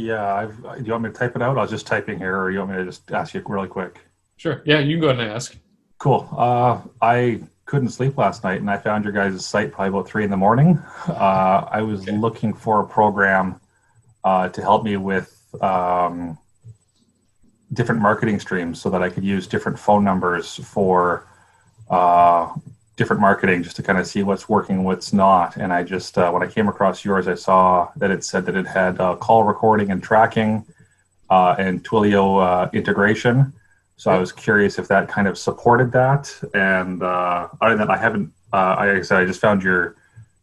Yeah, do you want me to type it out? I was just typing here, or you want me to just ask you really quick? Sure. Yeah, you can go ahead and ask. Cool. I couldn't sleep last night, and I found your guys' site probably about 3 in the morning. I was Okay. looking for a program to help me with different marketing streams, so that I could use different phone numbers for uh, different marketing, just to kind of see what's working, what's not. And I just when I came across yours, I saw that it said that it had call recording and tracking and Twilio integration. So I Yep. was curious if that kind of supported that. And other than that, I haven't. Like I said, I just found your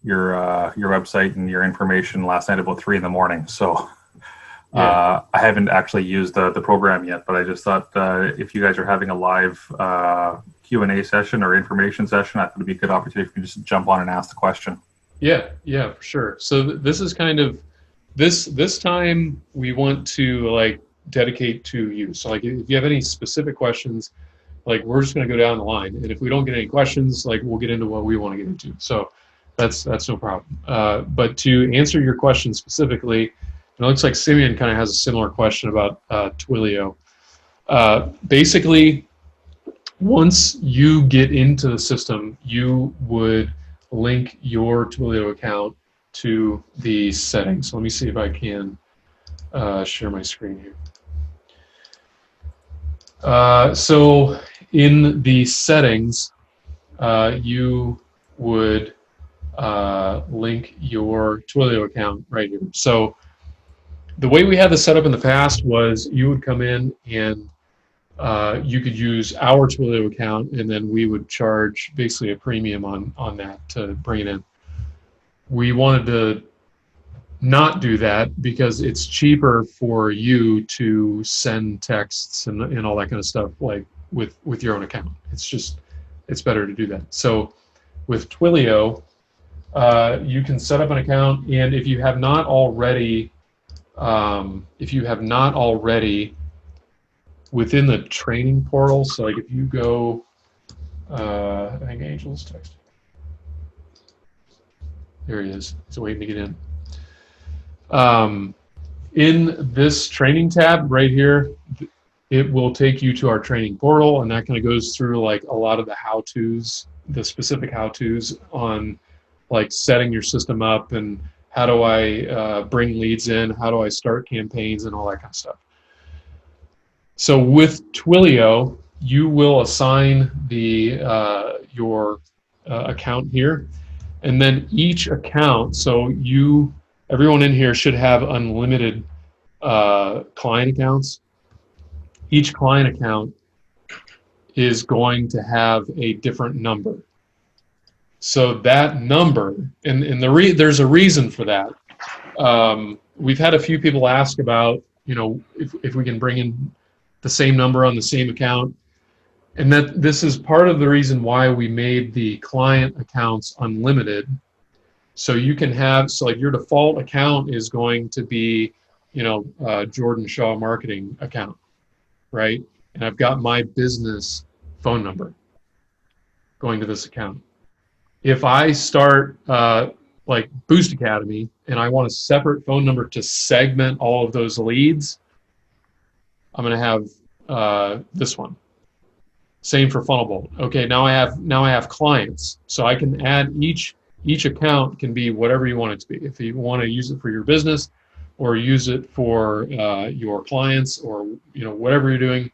website and your information last night about 3 in the morning. So Yeah. I haven't actually used the program yet. But I just thought if you guys are having a live Q&A session or information session, I thought it'd be a good opportunity for you to just jump on and ask the question. Yeah. Yeah, for sure. So this is kind of this time we want to like dedicate to you. So like if you have any specific questions, like we're just going to go down the line, and if we don't get any questions, like we'll get into what we want to get into. So that's no problem. But to answer your question specifically, it looks like Simeon kind of has a similar question about Twilio. Basically, once you get into the system, you would link your Twilio account to the settings. Let me see if I can share my screen here. So in the settings, you would link your Twilio account right here. So the way we had this set up in the past was you would come in and you could use our Twilio account, and then we would charge basically a premium on that to bring it in. We wanted to not do that because it's cheaper for you to send texts and all that kind of stuff like with your own account. It's better to do that. So with Twilio, you can set up an account, and if you have not already, within the training portal, so like if you go, I think Angel's texting. There he is. He's waiting to get in. In this training tab right here, it will take you to our training portal, and that kind of goes through like a lot of the how-tos, the specific how-tos on like setting your system up and how do I bring leads in, how do I start campaigns, and all that kind of stuff. So with Twilio, you will assign your account here, and then each account. So everyone in here should have unlimited client accounts. Each client account is going to have a different number. So that number, and there's a reason for that. We've had a few people ask about, if we can bring in the same number on the same account, and that this is part of the reason why we made the client accounts unlimited. So you can have, so like your default account is going to be, Jorden Shaw marketing account, right? And I've got my business phone number going to this account. If I start like Boost Academy and I want a separate phone number to segment all of those leads, I'm going to have this one. Same for Funnelbolt. Okay, now I have clients, so I can add each account can be whatever you want it to be. If you want to use it for your business, or use it for your clients, or whatever you're doing,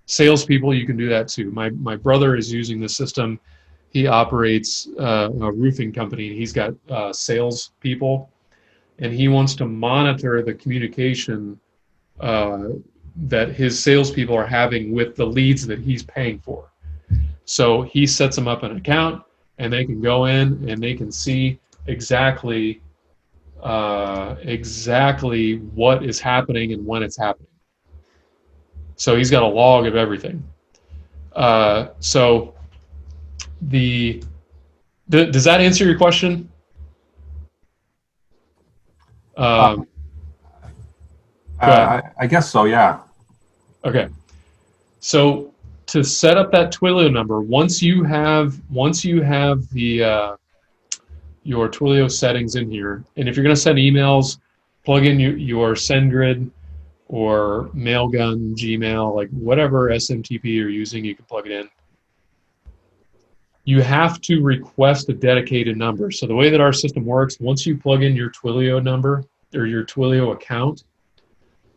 salespeople, you can do that too. My brother is using the system. He operates a roofing company, and he's got sales people, and he wants to monitor the communication that his salespeople are having with the leads that he's paying for. So he sets them up an account, and they can go in and they can see exactly what is happening and when it's happening. So he's got a log of everything. So does that answer your question? Uh, Go ahead. I guess so. Yeah. Okay. So to set up that Twilio number, once you have the your Twilio settings in here, and if you're going to send emails, plug in your SendGrid or Mailgun, Gmail, like whatever SMTP you're using, you can plug it in. You have to request a dedicated number. So the way that our system works, once you plug in your Twilio number or your Twilio account,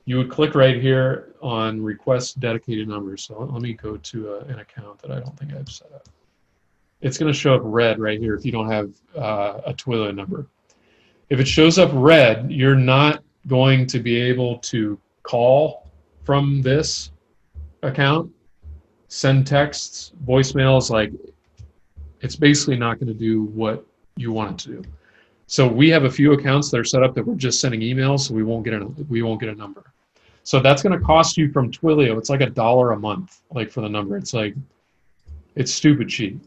you would click right here on request dedicated number. So let me go to an account that I don't think I've set up. It's going to show up red right here if you don't have a Twilio number. If it shows up red, you're not going to be able to call from this account, send texts, voicemails. Like, it's basically not going to do what you want it to do. So we have a few accounts that are set up that we're just sending emails, so we won't get a number. So that's going to cost you from Twilio. It's like $1 a month, like for the number. It's like, it's stupid cheap.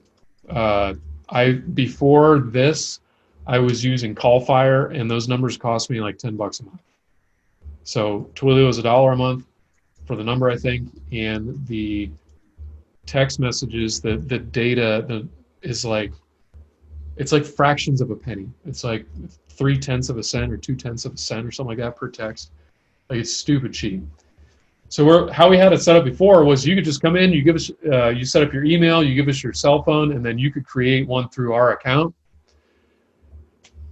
Before this, I was using Callfire, and those numbers cost me like $10 a month. So Twilio is $1 a month for the number, I think, and the text messages, the data is like, it's like fractions of a penny. It's like 0.3 of a cent or 0.2 of a cent or something like that per text. Like, it's stupid cheap. So how we had it set up before was you could just come in, you give us, you set up your email, you give us your cell phone, and then you could create one through our account.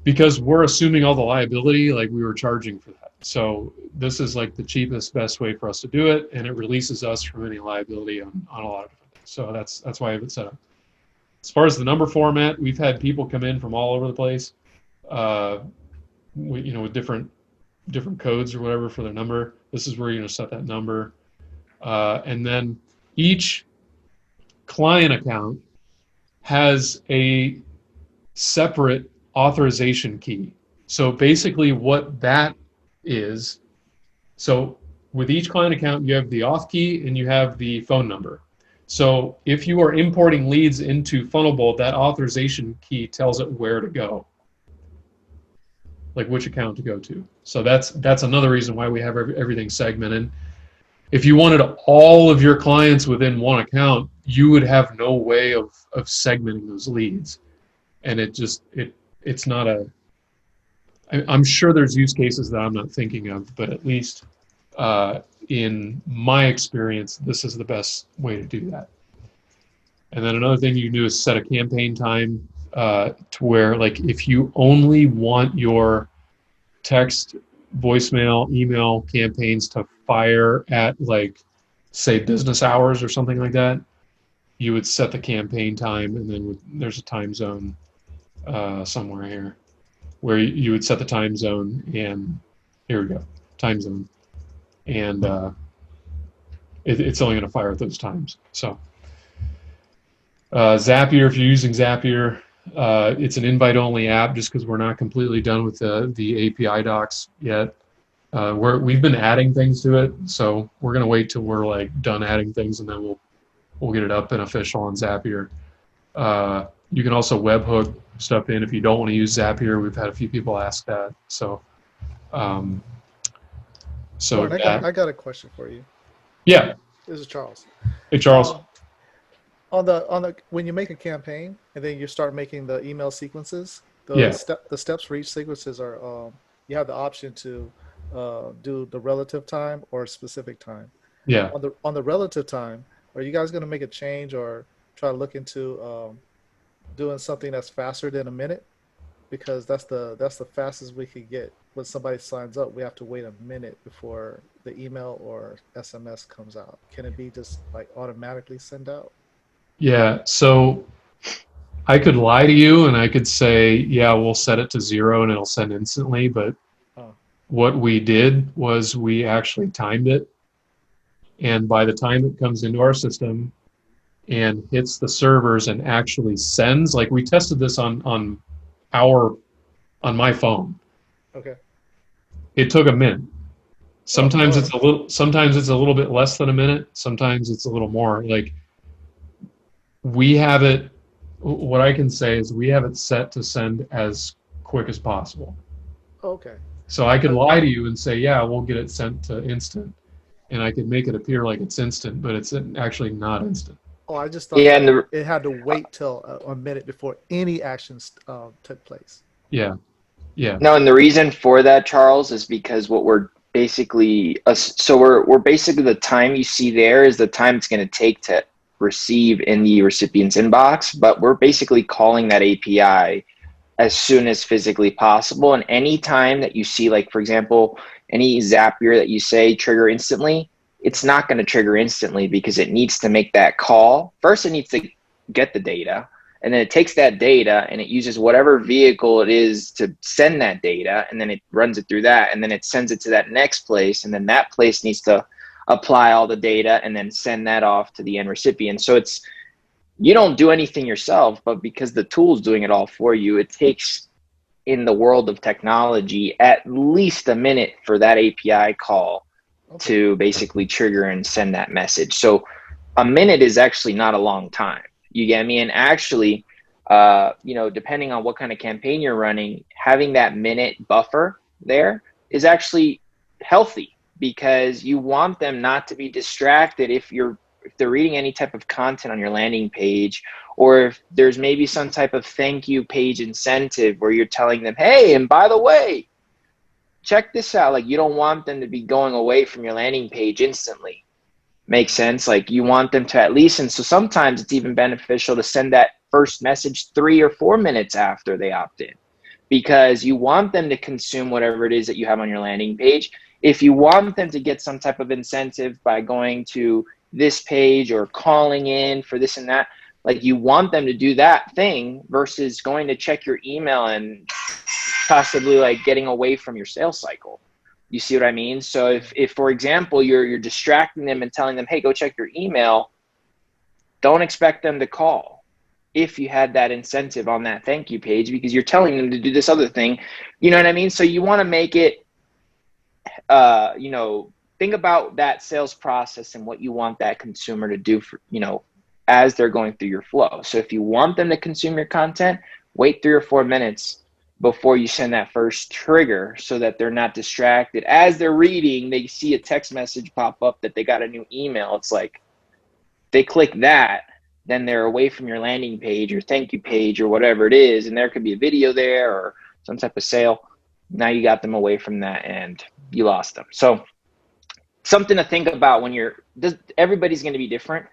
Because we're assuming all the liability, like we were charging for that. So this is like the cheapest, best way for us to do it, and it releases us from any liability on a lot of different things. So that's why I have it set up. As far as the number format, we've had people come in from all over the place, with different codes or whatever for their number. This is where you're going to set that number. And then each client account has a separate authorization key. So basically what that is, so with each client account, you have the auth key and you have the phone number. So if you are importing leads into Funnelbolt, that authorization key tells it where to go, like which account to go to. So that's another reason why we have everything segmented. If you wanted all of your clients within one account, you would have no way of segmenting those leads. And it's not I'm sure there's use cases that I'm not thinking of, but at least in my experience, this is the best way to do that. And then another thing you can do is set a campaign time to where, like, if you only want your text, voicemail, email campaigns to fire at, like, say, business hours or something like that, you would set the campaign time, and then there's a time zone somewhere here where you would set the time zone, and here we go, time zone, and it's only going to fire at those times. So Zapier, if you're using Zapier, it's an invite-only app just because we're not completely done with the API docs yet. We've been adding things to it, so we're going to wait till we're like done adding things, and then we'll get it up and official on Zapier. You can also webhook stuff in if you don't want to use Zapier. We've had a few people ask that. So, Jorden, I got a question for you. Yeah. This is Charles. Hey, Charles. On the when you make a campaign and then you start making the email sequences, the steps for each sequences are you have the option to do the relative time or specific time. Yeah. On the relative time, are you guys going to make a change or try to look into doing something that's faster than a minute? Because that's the fastest we could get. When somebody signs up, we have to wait a minute before the email or SMS comes out. Can it be just like automatically sent out? Yeah. So I could lie to you and I could say, yeah, we'll set it to 0 and it'll send instantly. But what we did was we actually timed it. And by the time it comes into our system and hits the servers and actually sends, like we tested this on my phone. Okay. It took a minute. Sometimes it's a little bit less than a minute. Sometimes it's a little more. Like, we have it, what I can say is we have it set to send as quick as possible. Okay. So I could lie to you and say, yeah, we'll get it sent to instant. And I could make it appear like it's instant, but it's actually not instant. Oh, I just thought it had to wait till a minute before any actions took place. Yeah. Yeah. No, and the reason for that, Charles, is because what we're basically, so we're basically, the time you see there is the time it's going to take to receive in the recipient's inbox, but we're basically calling that API as soon as physically possible. And any time that you see, like, for example, any Zapier that you say trigger instantly, it's not going to trigger instantly because it needs to make that call. First, it needs to get the data, and then it takes that data and it uses whatever vehicle it is to send that data, and then it runs it through that, and then it sends it to that next place, and then that place needs to apply all the data and then send that off to the end recipient. So it's, you don't do anything yourself, but because the tool's doing it all for you, it takes, in the world of technology, at least a minute for that API call to basically trigger and send that message. So a minute is actually not a long time. You get me? And actually, depending on what kind of campaign you're running, having that minute buffer there is actually healthy, because you want them not to be distracted if they're reading any type of content on your landing page, or if there's maybe some type of thank you page incentive where you're telling them, hey, and by the way, check this out. Like, you don't want them to be going away from your landing page instantly. Makes sense? Like, you want them to at least, and so sometimes it's even beneficial to send that first message 3 or 4 minutes after they opt in, because you want them to consume whatever it is that you have on your landing page. If you want them to get some type of incentive by going to this page or calling in for this and that, like, you want them to do that thing versus going to check your email and possibly like getting away from your sales cycle. You see what I mean? So if for example, you're distracting them and telling them, hey, go check your email, don't expect them to call if you had that incentive on that thank you page, because you're telling them to do this other thing. You know what I mean? So you want to make it, think about that sales process and what you want that consumer to do for, as they're going through your flow. So if you want them to consume your content, wait 3 or 4 minutes before you send that first trigger, so that they're not distracted. As they're reading, they see a text message pop up that they got a new email. It's like, they click that, then they're away from your landing page or thank you page or whatever it is, and there could be a video there or some type of sale. Now you got them away from that and you lost them. So something to think about when everybody's going to be different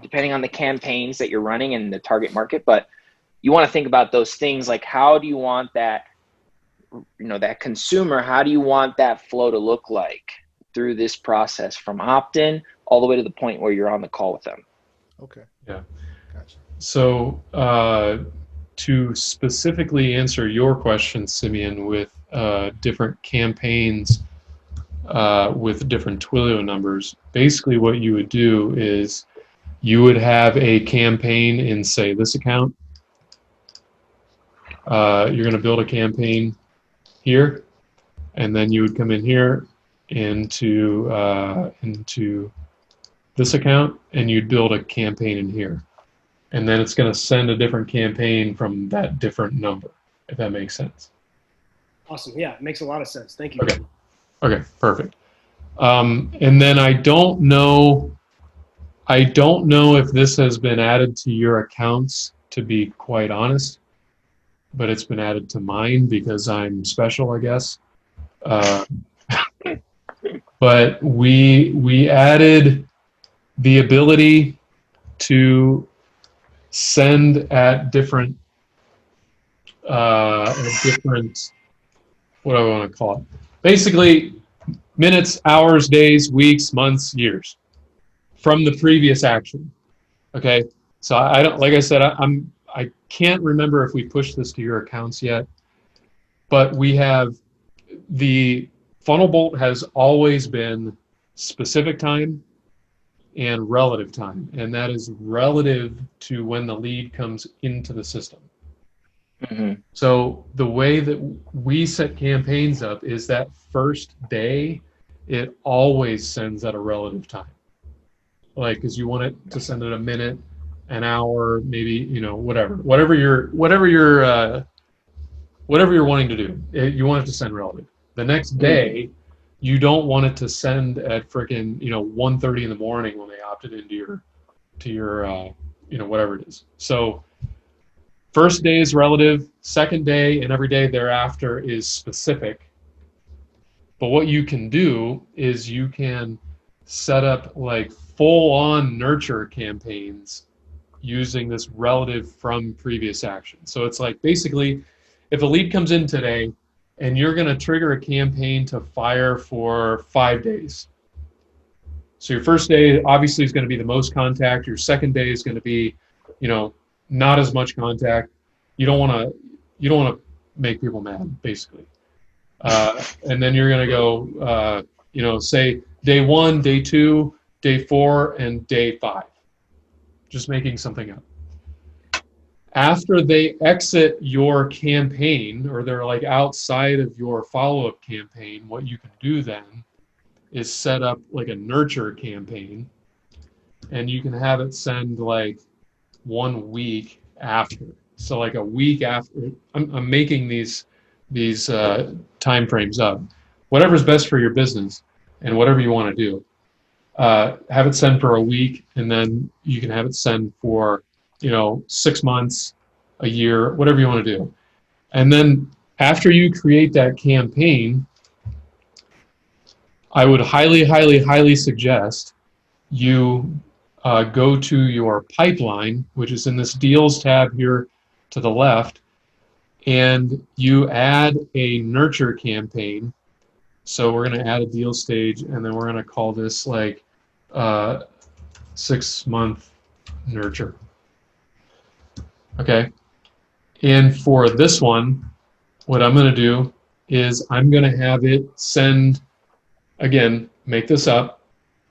depending on the campaigns that you're running and the target market, but you want to think about those things, like, how do you want that, that consumer, how do you want that flow to look like through this process from opt-in all the way to the point where you're on the call with them. Okay. Yeah. Gotcha. So to specifically answer your question, Simeon, with different campaigns with different Twilio numbers, basically what you would do is you would have a campaign in, say, this account. You're going to build a campaign here, and then you would come in here into this account, and you'd build a campaign in here, and then it's going to send a different campaign from that different number, if that makes sense. Awesome. Yeah, it makes a lot of sense. Thank you. Okay, perfect. And then I don't know if this has been added to your accounts, to be quite honest, but it's been added to mine because I'm special, I guess. But we added the ability to send at different what do I want to call it? Basically, minutes, hours, days, weeks, months, years from the previous action. Okay, so I don't, like I said, I can't remember if we pushed this to your accounts yet, but we have, the Funnelbolt has always been specific time and relative time, and that is relative to when the lead comes into the system. Mm-hmm. So the way that we set campaigns up is that first day, it always sends at a relative time. Like, because you want it to send at a minute, an hour, maybe, whatever you're wanting to do. You want it to send relative. The next day, you don't want it to send at frickin' 1:30 in the morning when they opted into your whatever it is. So First day is relative, second day and every day thereafter is specific. But what you can do is you can set up like full-on nurture campaigns using this relative from previous action. So it's like basically if a lead comes in today and you're going to trigger a campaign to fire for 5 days. So your first day obviously is going to be the most contact. Your second day is going to be, not as much contact. You don't want to make people mad, basically. And then you're going to go, say day 1, day 2, day 4, and day 5. Just making something up. After they exit your campaign, or they're like outside of your follow-up campaign, what you can do then is set up like a nurture campaign, and you can have it send like 1 week after. So like a week after, I'm making these time frames up. Whatever's best for your business and whatever you want to do. Have it send for a week, and then you can have it send for 6 months, a year, whatever you want to do. And then after you create that campaign, I would highly, highly, highly suggest you go to your pipeline, which is in this deals tab here to the left, and you add a nurture campaign. So we're going to add a deal stage, and then we're going to call this like 6-month nurture. Okay. And for this one, what I'm going to do is I'm going to have it send, again, make this up.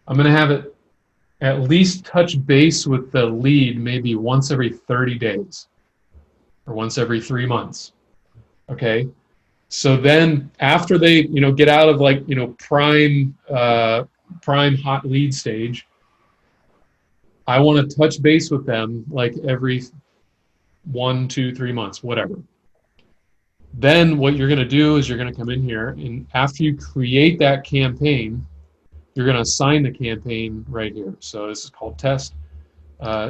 I'm going to have it at least touch base with the lead maybe once every 30 days or once every 3 months. Okay. So then after they, get out of like, prime hot lead stage, I want to touch base with them like every 1, 2, 3 months, whatever. Then what you're going to do is you're going to come in here, and after you create that campaign, you're going to assign the campaign right here. So this is called test.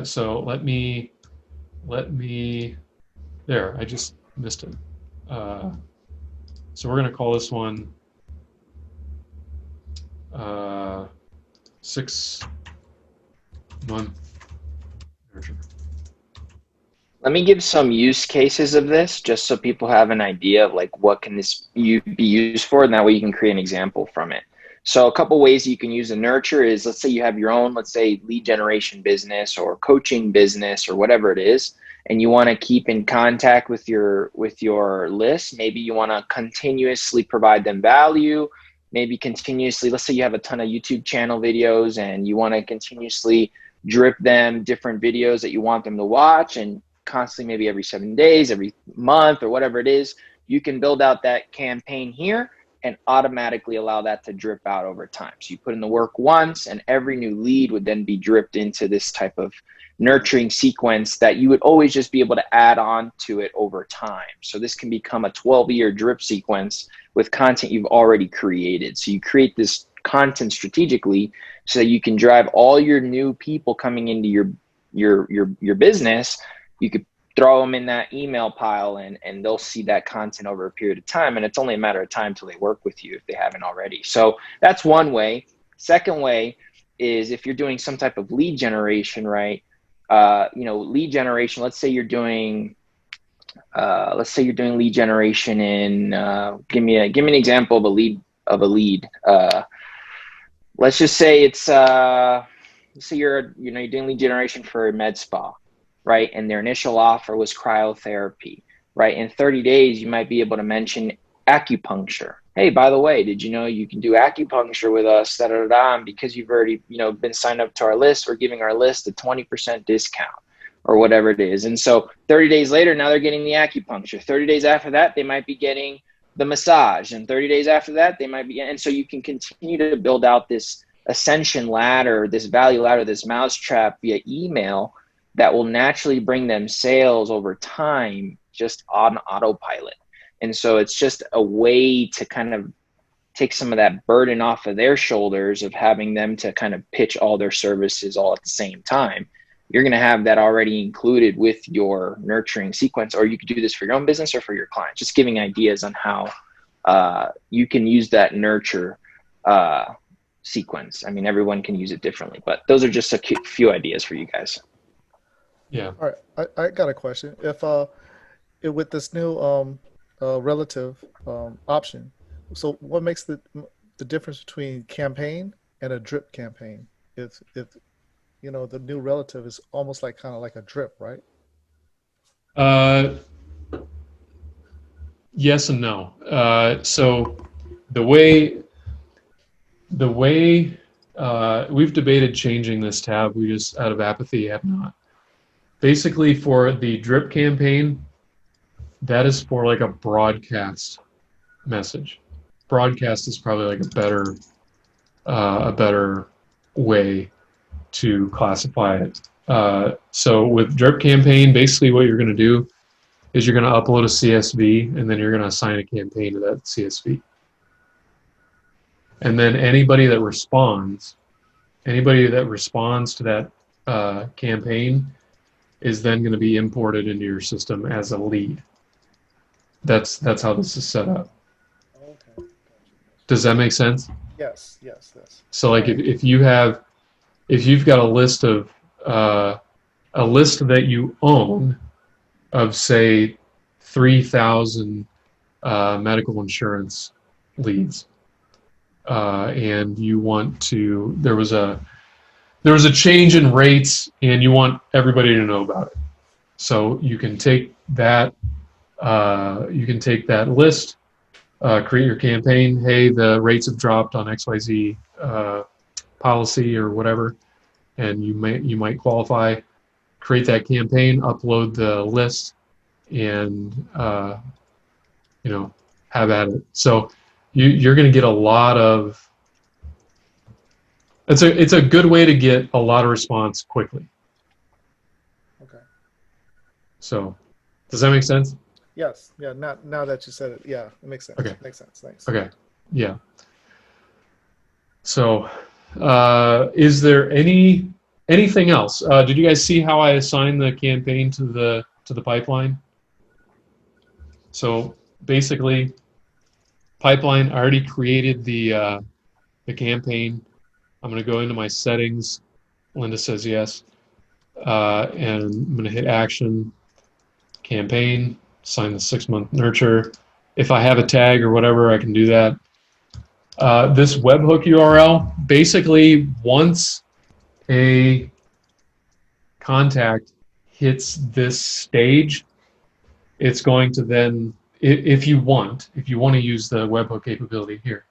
So let me, there, I just missed it. So we're going to call this one 6-month nurture. Let me give some use cases of this just so people have an idea of like what can this be used for, and that way you can create an example from it. So a couple ways you can use a nurture is, let's say you have your own, let's say lead generation business or coaching business or whatever it is, and you want to keep in contact with your list. Maybe you want to continuously provide them value, maybe continuously, let's say you have a ton of YouTube channel videos and you want to continuously drip them different videos that you want them to watch, and constantly, maybe every 7 days, every month, or whatever it is, you can build out that campaign here and automatically allow that to drip out over time. So you put in the work once, and every new lead would then be dripped into this type of nurturing sequence that you would always just be able to add on to it over time. So this can become a 12-year drip sequence with content you've already created. So you create this content strategically so that you can drive all your new people coming into your business. You could throw them in that email pile, and they'll see that content over a period of time. And it's only a matter of time till they work with you if they haven't already. So that's one way. Second way is if you're doing some type of lead generation, right? Lead generation, let's say you're doing lead generation in, give me an example of a lead. Let's just say it's, let's say you're doing lead generation for a med spa, right? And their initial offer was cryotherapy, right? In 30 days, you might be able to mention acupuncture. Hey, by the way, did you know you can do acupuncture with us? Da, da, da, da. And because you've already, been signed up to our list, we're giving our list a 20% discount or whatever it is. And so 30 days later, now they're getting the acupuncture. 30 days after that, they might be getting the massage. And 30 days after that, they might be, and so you can continue to build out this ascension ladder, this value ladder, this mousetrap via email that will naturally bring them sales over time just on autopilot. And so it's just a way to kind of take some of that burden off of their shoulders of having them to kind of pitch all their services all at the same time. you're going to have that already included with your nurturing sequence, or you could do this for your own business or for your clients, just giving ideas on how you can use that nurture sequence. I mean, everyone can use it differently, but those are just a few ideas for you guys. Yeah. All right, I got a question. If with this new relative option, so what makes the difference between campaign and a drip campaign? If you know, the new relative is almost like kind of like a drip, right? Yes and no. So the way we've debated changing this tab, we just out of apathy have not. Basically, for the drip campaign, that is for like a broadcast message. Broadcast is probably like a better way to classify it. So with drip campaign, basically what you're going to do is you're going to upload a CSV, and then you're going to assign a campaign to that CSV. And then anybody that responds to that campaign is then going to be imported into your system as a lead. That's how this is set up. Okay. Does that make sense? Yes. So like if you've got a list that you own of say 3,000 medical insurance leads, and you want to, there was a change in rates, and you want everybody to know about it. So you can take that list, create your campaign. Hey, the rates have dropped on XYZ policy or whatever, and you might qualify. Create that campaign, upload the list, and have at it. So you're going to get a lot of. It's a good way to get a lot of response quickly. Okay. So, does that make sense? Yes. Yeah. Now that you said it, yeah, it makes sense. Okay. Makes sense. Thanks. Okay. Yeah. So, is there anything else? Did you guys see how I assigned the campaign to the pipeline? So basically, pipeline, I already created the campaign. I'm going to go into my settings. Linda says yes. And I'm going to hit action, campaign, sign the 6-month nurture. If I have a tag or whatever, I can do that. This webhook URL, basically once a contact hits this stage, it's going to then, if you want to use the webhook capability here,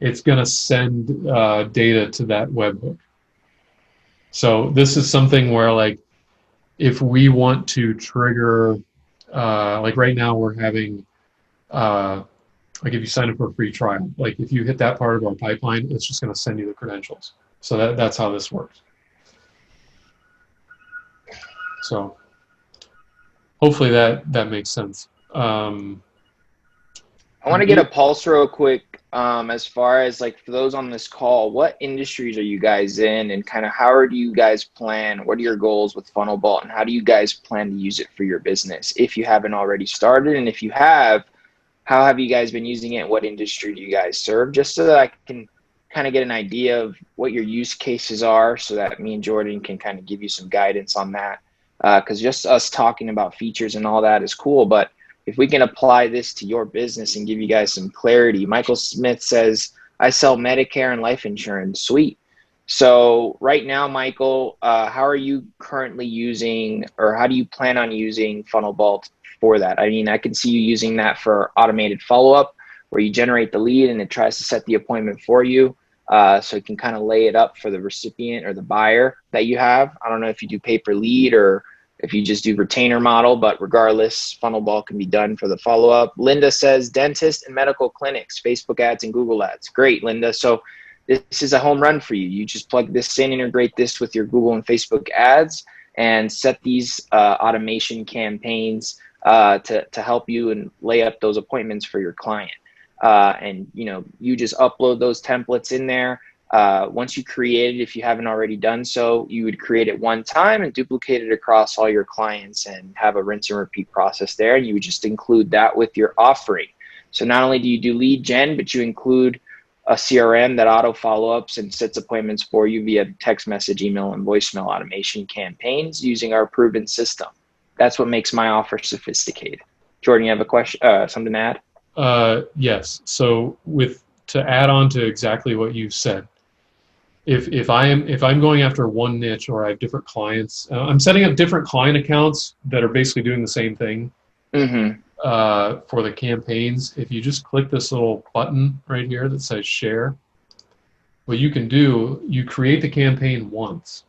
it's going to send data to that webhook. So this is something where, like, if we want to trigger, like right now we're having, like if you sign up for a free trial, like if you hit that part of our pipeline, it's just going to send you the credentials. So that's how this works. So hopefully that makes sense. I want to get a pulse real quick as far as, like, for those on this call, what industries are you guys in, and kind of how do you guys plan? What are your goals with Funnelbolt, and how do you guys plan to use it for your business if you haven't already started? And if you have, how have you guys been using it? What industry do you guys serve? Just so that I can kind of get an idea of what your use cases are, so that me and Jorden can kind of give you some guidance on that. Because just us talking about features and all that is cool, but if we can apply this to your business and give you guys some clarity. Michael Smith says, I sell Medicare and life insurance. Sweet. So right now, Michael, how are you currently using, or how do you plan on using Funnelbolt for that? I mean, I can see you using that for automated follow-up, where you generate the lead and it tries to set the appointment for you. So you can kind of lay it up for the recipient or the buyer that you have. I don't know if you do pay per lead or if you just do retainer model, but regardless, Funnelbolt can be done for the follow-up. Linda says dentist and medical clinics, Facebook ads and Google ads. Great, Linda. So this is a home run for you. You just plug this in, integrate this with your Google and Facebook ads, and set these automation campaigns to help you and lay up those appointments for your client. And you just upload those templates in there. Once you create it, if you haven't already done so, you would create it one time and duplicate it across all your clients and have a rinse and repeat process there. And you would just include that with your offering. So not only do you do lead gen, but you include a CRM that auto follow-ups and sets appointments for you via text message, email, and voicemail automation campaigns using our proven system. That's what makes my offer sophisticated. Jorden, you have a question, something to add? Yes. So to add on to exactly what you said, if I'm going after one niche, or I have different clients, I'm setting up different client accounts that are basically doing the same thing. Mm-hmm. For the campaigns, if you just click this little button right here that says share, what you can do, you create the campaign once,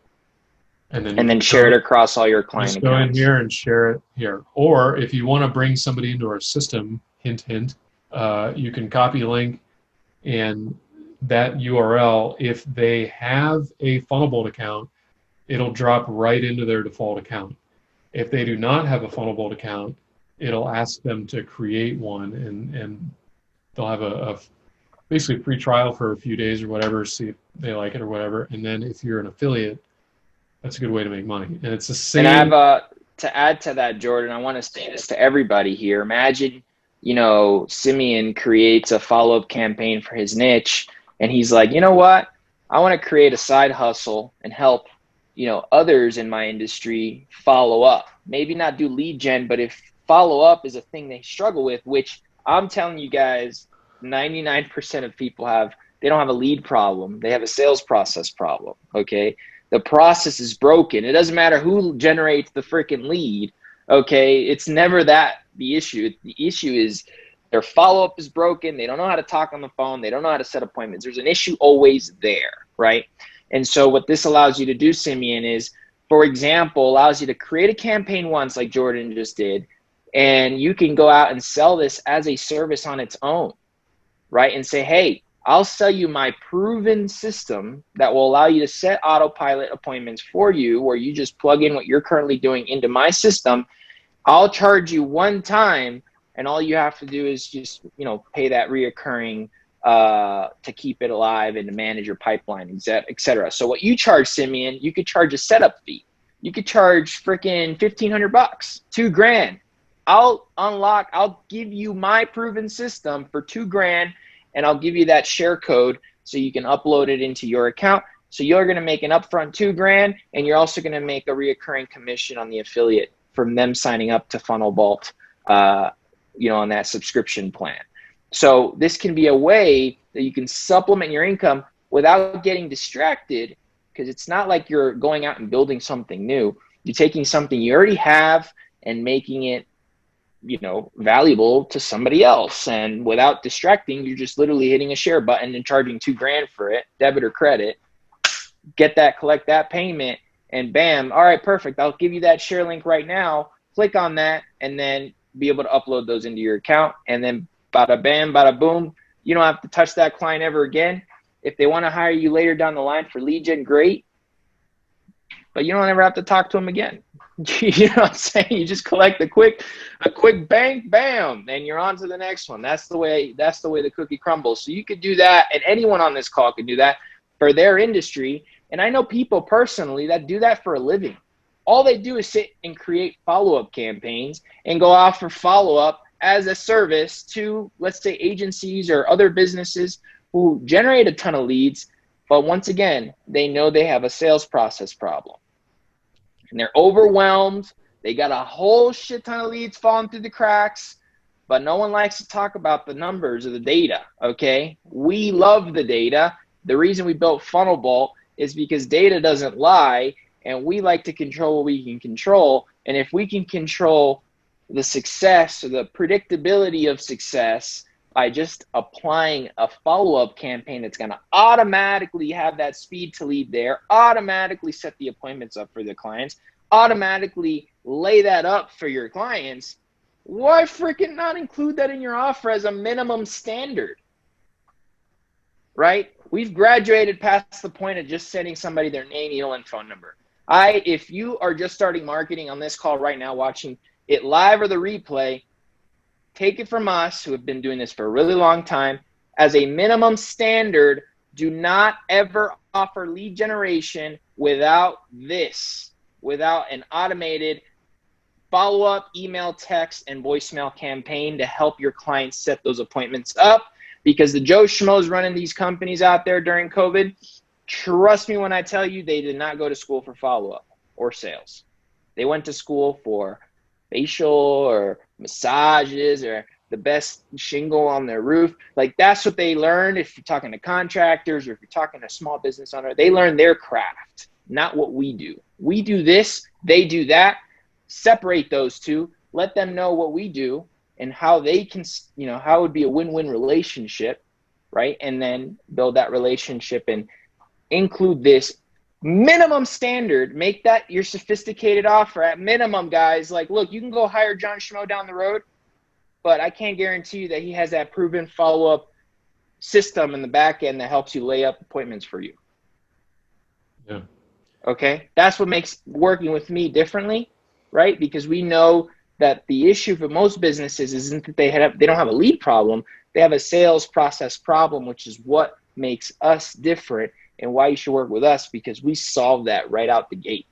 and then share it across all your client just accounts. go in here and share it here. Or if you want to bring somebody into our system, hint, hint, you can copy link, and that URL, if they have a Funnelbolt account, it'll drop right into their default account. If they do not have a Funnelbolt account, it'll ask them to create one, and they'll have a basically free trial for a few days or whatever, see if they like it or whatever. And then if you're an affiliate, that's a good way to make money. And it's the same. And I have to add to that, Jorden, I want to say this to everybody here. Imagine, Simeon creates a follow-up campaign for his niche, and he's like, you know what? I want to create a side hustle and help, others in my industry follow up. Maybe not do lead gen, but if follow up is a thing they struggle with, which I'm telling you guys, 99% of people they don't have a lead problem. They have a sales process problem. Okay. The process is broken. It doesn't matter who generates the freaking lead. Okay. It's never the issue. The issue is their follow-up is broken. They don't know how to talk on the phone. They don't know how to set appointments. There's an issue always there. Right. And so what this allows you to do, Simeon, is, for example, allows you to create a campaign once, like Jorden just did, and you can go out and sell this as a service on its own, right? And say, hey, I'll sell you my proven system that will allow you to set autopilot appointments for you, where you just plug in what you're currently doing into my system. I'll charge you one time, and all you have to do is just, pay that reoccurring to keep it alive and to manage your pipeline, et cetera. So what you charge, Simeon, you could charge a setup fee. You could charge freaking $1,500, $2,000. I'll give you my proven system for $2,000, and I'll give you that share code so you can upload it into your account. So you're going to make an upfront $2,000, and you're also going to make a reoccurring commission on the affiliate from them signing up to Funnelbolt, on that subscription plan. So this can be a way that you can supplement your income without getting distracted, because it's not like you're going out and building something new. You're taking something you already have and making it, valuable to somebody else. And without distracting, you're just literally hitting a share button and charging $2,000 for it, debit or credit. Collect that payment, and bam. All right, perfect. I'll give you that share link right now. Click on that, and then be able to upload those into your account. And then bada bam, bada boom. You don't have to touch that client ever again. If they want to hire you later down the line for lead gen, great. But you don't ever have to talk to them again. You know what I'm saying? You just collect a quick bang, bam, and you're on to the next one. That's the way the cookie crumbles. So you could do that, and anyone on this call could do that for their industry. And I know people personally that do that for a living. All they do is sit and create follow-up campaigns and go off for follow-up as a service to, let's say, agencies or other businesses who generate a ton of leads. But once again, they know they have a sales process problem. And they're overwhelmed. They got a whole shit ton of leads falling through the cracks, but no one likes to talk about the numbers or the data, okay? We love the data. The reason we built Funnelbolt is because data doesn't lie, and we like to control what we can control. And if we can control the success or the predictability of success by just applying a follow-up campaign that's going to automatically have that speed to lead there, automatically set the appointments up for the clients, automatically lay that up for your clients, why freaking not include that in your offer as a minimum standard? Right? We've graduated past the point of just sending somebody their name, email, and phone number. If you are just starting marketing on this call right now, watching it live or the replay, take it from us who have been doing this for a really long time. As a minimum standard, Do not ever offer lead generation without this, without an automated follow-up email, text, and voicemail campaign to help your clients set those appointments up. Because the Joe Schmoes running these companies out there during COVID, trust me when I tell you, they did not go to school for follow-up or sales. They went to school for facial or massages or the best shingle on their roof. Like, that's what they learned. If you're talking to contractors or if you're talking to a small business owner, they learn their craft, not what we do. We do this, they do that. Separate those two, let them know what we do and how they can, how it would be a win-win relationship, right? And then build that relationship and include this minimum standard. Make that your sophisticated offer at minimum, guys. Like, look, you can go hire John Schmo down the road, but I can't guarantee you that he has that proven follow-up system in the back end that helps you lay up appointments for you. Yeah. Okay. That's what makes working with me differently, right? Because we know that the issue for most businesses isn't that they don't have a lead problem. They have a sales process problem, which is what makes us different and why you should work with us, because we solve that right out the gate.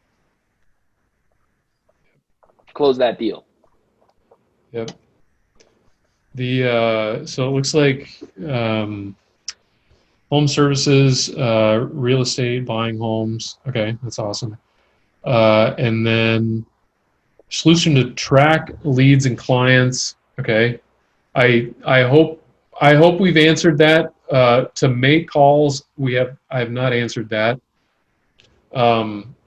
Close that deal. Yep. So it looks like home services, real estate, buying homes. Okay, that's awesome. And then solution to track leads and clients. Okay, I hope we've answered that. To make calls, I have not answered that.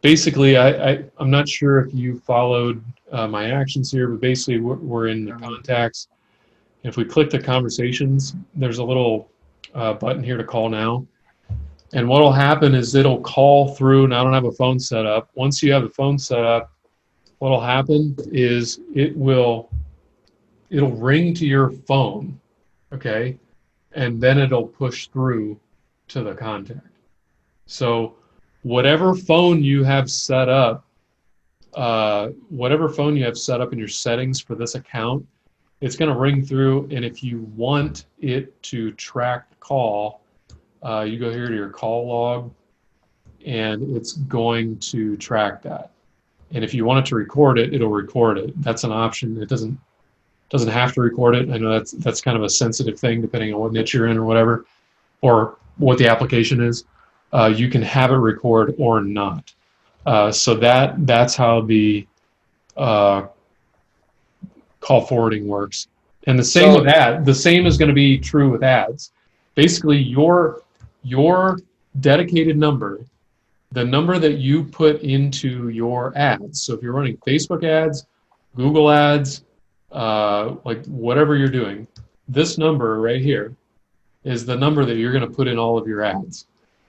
Basically, I'm not sure if you followed my actions here, but basically we're in the contacts. If we click the conversations, there's a little button here to call now. And what will happen is it'll call through, and I don't have a phone set up. Once you have the phone set up, what will happen is it'll ring to your phone, okay? And then it'll push through to the contact. So whatever phone you have set up in your settings for this account, it's going to ring through, and if you want it to track the call, you go here to your call log, and it's going to track that. And if you want it to record it, it'll record it. That's an option. It doesn't have to record it. I know that's kind of a sensitive thing depending on what niche you're in or whatever, or what the application is. You can have it record or not. So that's how the call forwarding works. And the same with ad. The same is going to be true with ads. Basically, your dedicated number, the number that you put into your ads. So if you're running Facebook ads, Google ads, like whatever you're doing, this number right here is the number that you're going to put in all of your ads.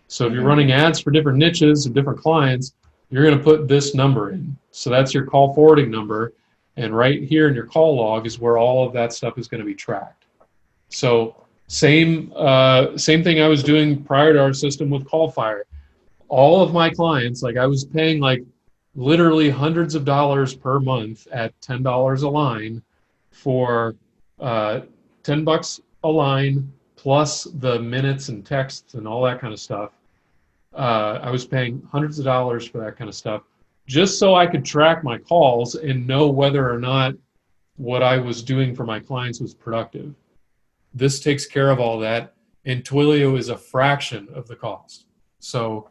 So if you're running ads for different niches and different clients, you're going to put this number in. So that's your call forwarding number. And right here in your call log is where all of that stuff is going to be tracked. So same thing I was doing prior to our system with CallFire. All of my clients, like I was paying like literally hundreds of dollars per month at $10 a line for $10 a line plus the minutes and texts and all that kind of stuff. I was paying hundreds of dollars for that kind of stuff just so I could track my calls and know whether or not what I was doing for my clients was productive. This takes care of all that, and Twilio is a fraction of the cost. So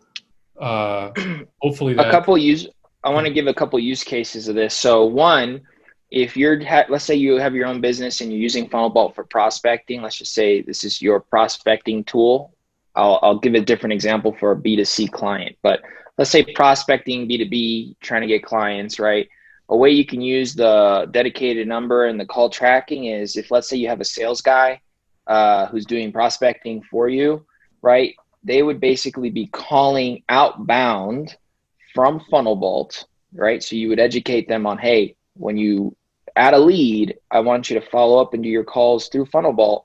hopefully that... I want to give a couple use cases of this. So one, if let's say you have your own business and you're using Funnelbolt for prospecting, let's just say this is your prospecting tool. I'll give a different example for a B2C client, but let's say prospecting B2B, trying to get clients, right? A way you can use the dedicated number and the call tracking is if, let's say you have a sales guy who's doing prospecting for you, right? They would basically be calling outbound from Funnelbolt, right? So you would educate them on, hey, when you add a lead, I want you to follow up and do your calls through Funnelbolt.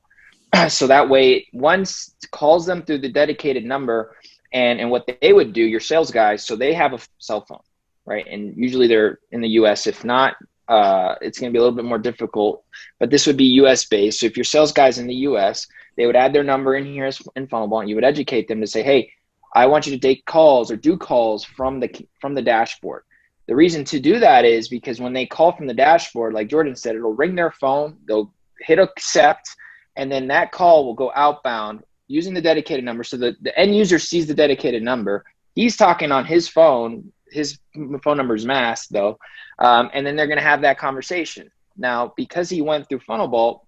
So that way, once calls them through the dedicated number, and what they would do, your sales guys, so they have a cell phone, right? And usually they're in the US. If not, it's going to be a little bit more difficult, but this would be US based. So if your sales guys in the US, they would add their number in here in Funnelbolt, and you would educate them to say, hey, I want you to take calls or do calls from the dashboard. The reason to do that is because when they call from the dashboard, like Jorden said, it'll ring their phone, they'll hit accept, and then that call will go outbound using the dedicated number. So the end user sees the dedicated number. He's talking on his phone. His phone number is masked though. And then they're going to have that conversation. Now, because he went through Funnelbolt,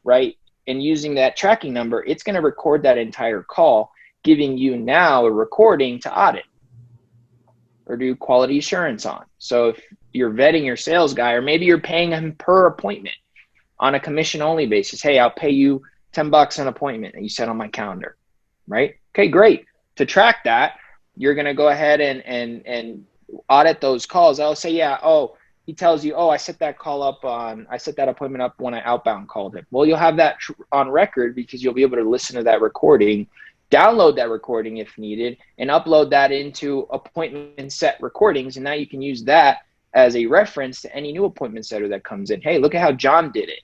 right, and using that tracking number, it's going to record that entire call, giving you now a recording to audit or do quality assurance on. So if you're vetting your sales guy, or maybe you're paying him per appointment on a commission only basis, hey, I'll pay you $10 an appointment that you set on my calendar, right? Okay, great. To track that, you're going to go ahead and audit those calls. I'll say, yeah, oh, he tells you, oh, I set that appointment up when I outbound called him. Well, you'll have that on record because you'll be able to listen to that recording, download that recording if needed, and upload that into appointment set recordings. And now you can use that as a reference to any new appointment setter that comes in. Hey, look at how John did it,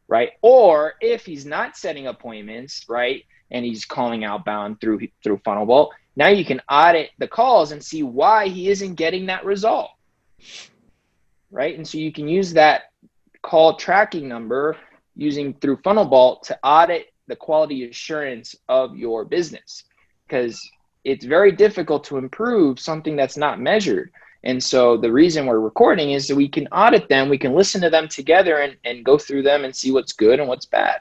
right? Or if he's not setting appointments, right, and he's calling outbound through Funnelbolt, now you can audit the calls and see why he isn't getting that result, right? And so you can use that call tracking number through Funnelbolt to audit the quality assurance of your business, because it's very difficult to improve something that's not measured. And so the reason we're recording is that we can audit them, we can listen to them together and go through them and see what's good and what's bad.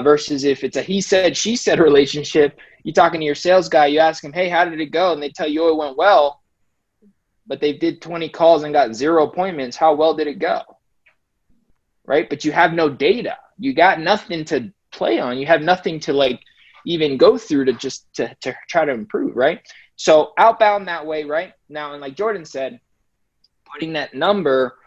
Versus if it's a he said, she said relationship, you're talking to your sales guy, you ask him, hey, how did it go? And they tell you, oh, it went well, but they did 20 calls and got 0 appointments. How well did it go? Right? But you have no data. You got nothing to play on. You have nothing to like even go through to try to improve, right? So outbound that way, right? Now, and like Jorden said, putting that number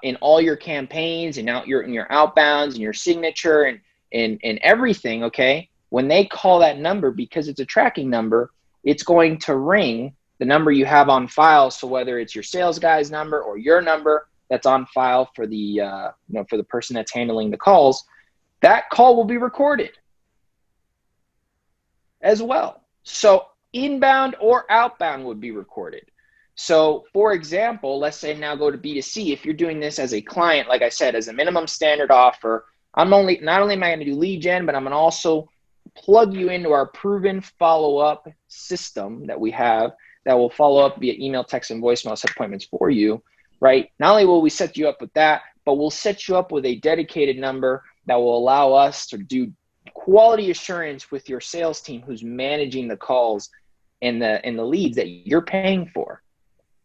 in all your campaigns and in your outbounds and your signature and everything, okay? When they call that number, because it's a tracking number, it's going to ring the number you have on file. So whether it's your sales guy's number or your number that's on file for the for the person that's handling the calls, that call will be recorded as well. So inbound or outbound would be recorded. So for example, let's say now go to B2C. If you're doing this as a client, like I said, as a minimum standard offer, not only am I going to do lead gen, but I'm going to also plug you into our proven follow-up system that we have that will follow up via email, text, and voicemail, set appointments for you, right? Not only will we set you up with that, but we'll set you up with a dedicated number that will allow us to do quality assurance with your sales team who's managing the calls and the leads that you're paying for,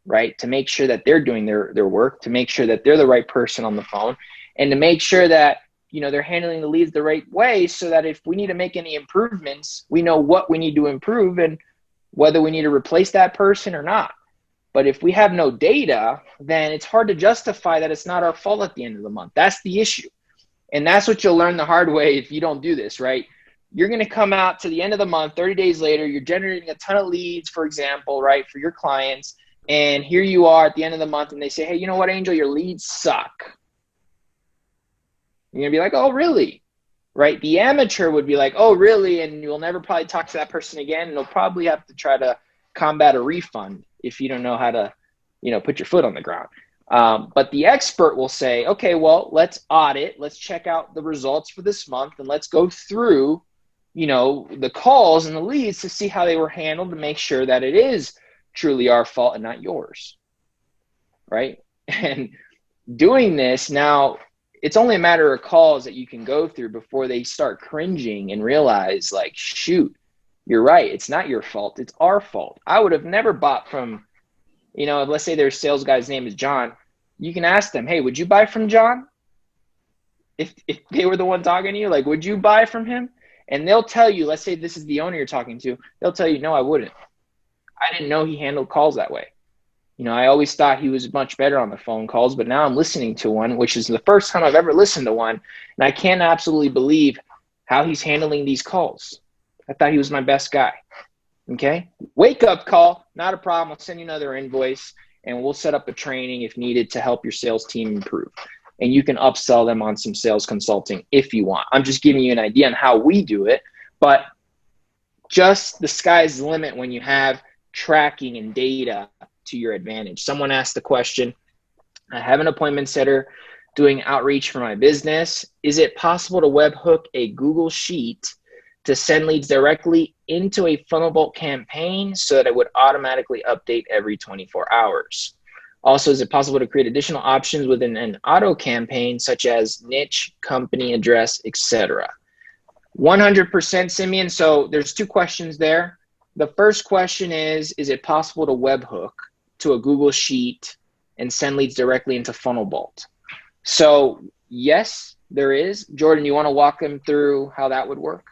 right? To make sure that they're doing their work, to make sure that they're the right person on the phone, and to make sure that they're handling the leads the right way, so that if we need to make any improvements, we know what we need to improve and whether we need to replace that person or not. But if we have no data, then it's hard to justify that it's not our fault at the end of the month. That's the issue. And that's what you'll learn the hard way if you don't do this, right? You're going to come out to the end of the month, 30 days later, you're generating a ton of leads, for example, right, for your clients. And here you are at the end of the month and they say, hey, you know what, Angel, your leads suck. You're going to be like, oh, really? Right? The amateur would be like, oh, really? And you'll never probably talk to that person again. And you'll probably have to try to combat a refund if you don't know how to, put your foot on the ground. But the expert will say, okay, well, let's audit. Let's check out the results for this month. And let's go through, the calls and the leads to see how they were handled to make sure that it is truly our fault and not yours. Right? And doing this now, it's only a matter of calls that you can go through before they start cringing and realize, like, shoot, you're right. It's not your fault. It's our fault. I would have never bought from, let's say their sales guy's name is John. You can ask them, hey, would you buy from John? If they were the one talking to you, like, would you buy from him? And they'll tell you, let's say this is the owner you're talking to. They'll tell you, no, I wouldn't. I didn't know he handled calls that way. I always thought he was much better on the phone calls, but now I'm listening to one, which is the first time I've ever listened to one. And I can't absolutely believe how he's handling these calls. I thought he was my best guy. Okay. Wake up call. Not a problem. I'll send you another invoice. and we'll set up a training if needed to help your sales team improve. And you can upsell them on some sales consulting if you want. I'm just giving you an idea on how we do it, but just the sky's the limit when you have tracking and data to your advantage. Someone asked the question, I have an appointment setter doing outreach for my business. Is it possible to webhook a Google Sheet to send leads directly into a Funnelbolt campaign so that it would automatically update every 24 hours? Also, is it possible to create additional options within an auto campaign such as niche, company address, etc.? 100% Simeon. So there's two questions there. The first question is it possible to webhook to a Google Sheet and send leads directly into Funnelbolt? So yes, there is. Jorden, you want to walk them through how that would work?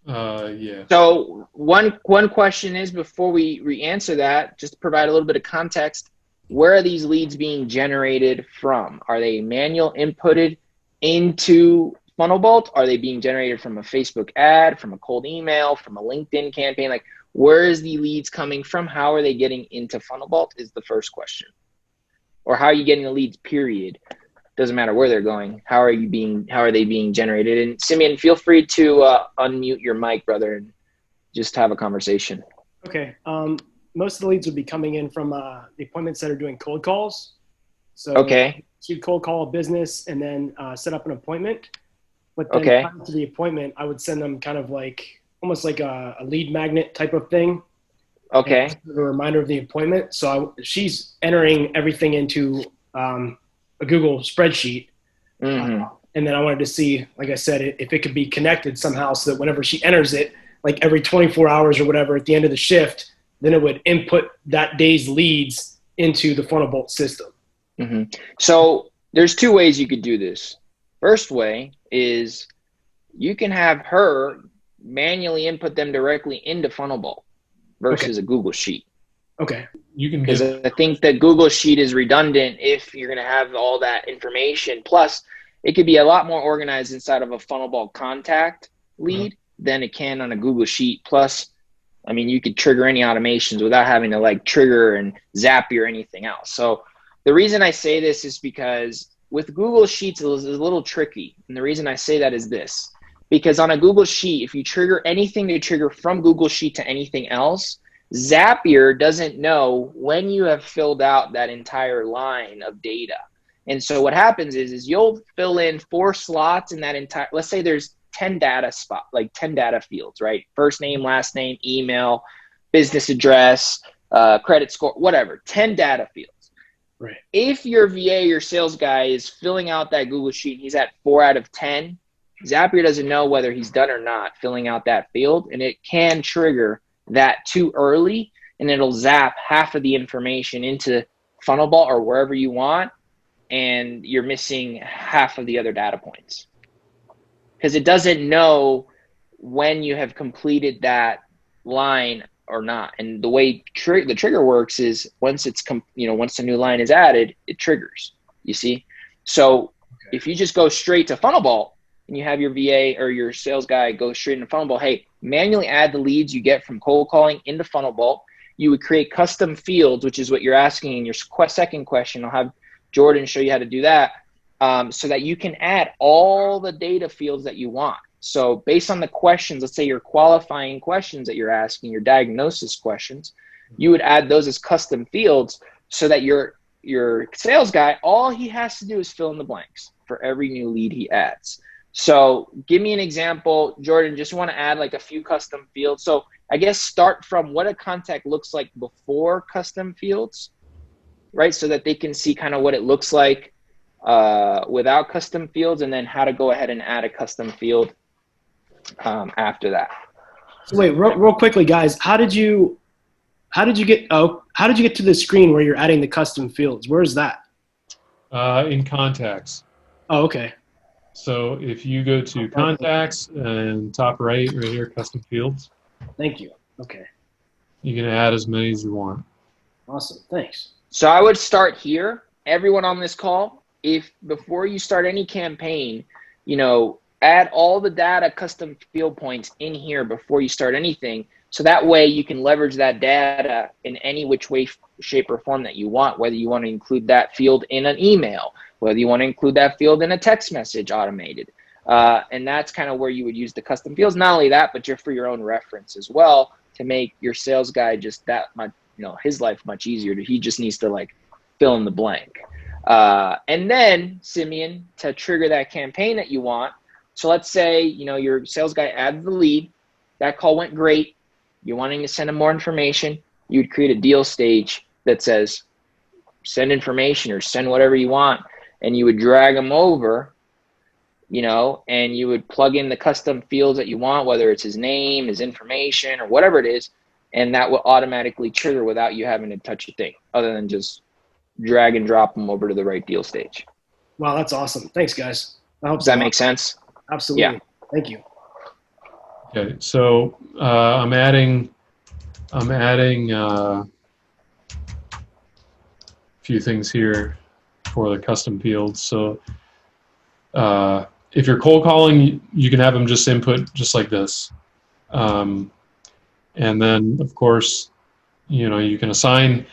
Yeah. So one question is, before we answer that, just to provide a little bit of context, where are these leads being generated from? Are they manual inputted into Funnelbolt? Are they being generated from a Facebook ad, from a cold email, from a LinkedIn campaign? Like, where is the leads coming from? How are they getting into Funnelbolt is the first question. Or how are you getting the leads, period? Doesn't matter where they're going. How are they being generated? And Simeon, feel free to unmute your mic, brother, and just have a conversation. Okay. Most of the leads would be coming in from the appointments that are doing cold calls. So okay, you'd cold call a business and then set up an appointment. But then prior to the appointment, I would send them kind of like almost like a lead magnet type of thing. Okay. A reminder of the appointment. So she's entering everything into a Google spreadsheet. Mm-hmm. And then I wanted to see, like I said, if it could be connected somehow so that whenever she enters it, like every 24 hours or whatever at the end of the shift, then it would input that day's leads into the Funnelbolt system. Mm-hmm. So there's two ways you could do this. First way is you can have her manually input them directly into Funnelbolt versus a Google Sheet. Okay. You can, because I think that Google Sheet is redundant if you're going to have all that information. Plus, it could be a lot more organized inside of a Funnelbolt contact lead than it can on a Google Sheet. Plus, I mean, you could trigger any automations without having to like trigger and Zapier or anything else. So the reason I say this is because with Google Sheets, it was a little tricky. And the reason I say that is this, because on a Google Sheet, if you trigger anything to trigger from Google Sheet to anything else, Zapier doesn't know when you have filled out that entire line of data. And so what happens is you'll fill in 4 slots in that entire, let's say there's 10 data fields, right? First name, last name, email, business address, credit score, whatever, 10 data fields. Right. If your VA, your sales guy is filling out that Google Sheet, he's at 4 out of 10, Zapier doesn't know whether he's done or not filling out that field, and it can trigger that too early, and it'll zap half of the information into Funnelbolt or wherever you want, and you're missing half of the other data points because it doesn't know when you have completed that line or not. And the way the trigger works is once once the new line is added, it triggers, you see? So if you just go straight to Funnelbolt and you have your VA or your sales guy go straight into Funnelbolt, hey, manually add the leads you get from cold calling into Funnelbolt. You would create custom fields, which is what you're asking in your second question. I'll have Jorden show you how to do that so that you can add all the data fields that you want. So based on the questions, let's say your qualifying questions that you're asking, your diagnosis questions, you would add those as custom fields so that your sales guy, all he has to do is fill in the blanks for every new lead he adds. So give me an example, Jorden, just want to add like a few custom fields. So I guess start from what a contact looks like before custom fields, right? So that they can see kind of what it looks like without custom fields, and then how to go ahead and add a custom field after that. So wait, real quickly, guys, how did you get to the screen where you're adding the custom fields? Where is that? In contacts. Oh, okay. So if you go to contacts and top right here, custom fields. Thank you. Okay. You can add as many as you want. Awesome. Thanks. So I would start here. Everyone on this call, if before you start any campaign, add all the data custom field points in here before you start anything, So that way you can leverage that data in any which way, shape, or form that you want, whether you want to include that field in an email, whether you want to include that field in a text message automated. And that's kind of where you would use the custom fields. Not only that, but just for your own reference as well, to make your sales guy just that much, his life much easier. He just needs to like fill in the blank. And then, Simeon, to trigger that campaign that you want. So let's say, your sales guy added the lead. That call went great. You're wanting to send him more information. You would create a deal stage that says, send information or send whatever you want. And you would drag them over, and you would plug in the custom fields that you want, whether it's his name, his information, or whatever it is. And that will automatically trigger without you having to touch a thing other than just drag and drop them over to the right deal stage. Wow, that's awesome. Thanks, guys. Does that make sense? Absolutely. Yeah. Thank you. Okay, so I'm adding a few things here for the custom fields. So if you're cold calling, you can have them just input just like this, and then of course, you can assign